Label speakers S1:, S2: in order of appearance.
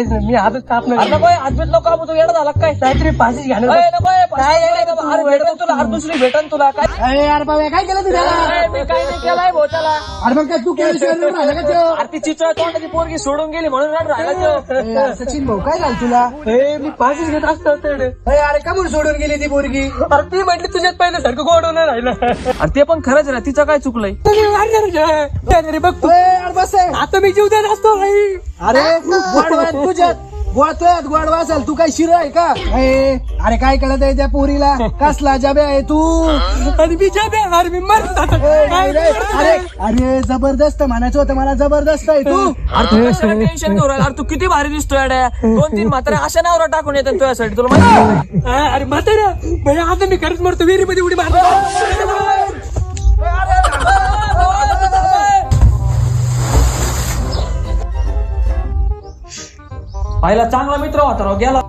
S1: मी हातच कापणार.
S2: अरे नको हातबीत नको कापू, तू येडा झाला काय?
S1: काहीतरी फाशीच घ्यायला.
S2: अरे नको अरे भेटन तुला, अरे दुसरी भेटन तुला काय?
S1: अरे यार बाबा काय केलं तुझ्या?
S2: अरे मी काय नाही केलाय भाऊ त्याला.
S1: अरे मग काय तू केलं राहिला का तो?
S2: अरे ती चिचळ तोंडाची पोरगी सोडून गेली म्हणून रड राहिला तो.
S1: सचिन भाऊ काय झालं तुला?
S2: मी फाशीच घेत असतो तेवढे.
S1: अरे का म्हणून सोडून गेली ती पोरगी?
S2: अरे ती म्हटली तुझ्यात पहिलं सारखं गोड होणार राहिलं. अरे ते पण खरंच रे, तिचं काय चुकलंय?
S1: बघ तू बस
S2: आता मी जीव देत असतो भाई.
S1: अरे तुझ्यात गोडवा असेल, तू काय शिर आहे का? अरे काय कळत आहे त्या पोरीला? कसला जाबे आहे तू?
S2: आणि मी जाबे अरे मी मरत आता.
S1: अरे अरे जबरदस्त म्हणायचं होतं मला, जबरदस्त आहे तू.
S2: अरे तू कशाला टेन्शन घेऊ राहिला? अरे तू किती भारी दिसतोय अड्या. 2-3 म्हातारे अशा नावरा टाकून येतात तुझ्यासाठी, तुला माहिती?
S1: अरे म्हातारा म्हणजे आता मी खरंच मरतो, विहिरीमध्ये उडी मारतो.
S2: पाहिला चांगला मित्र होता राव, गेला.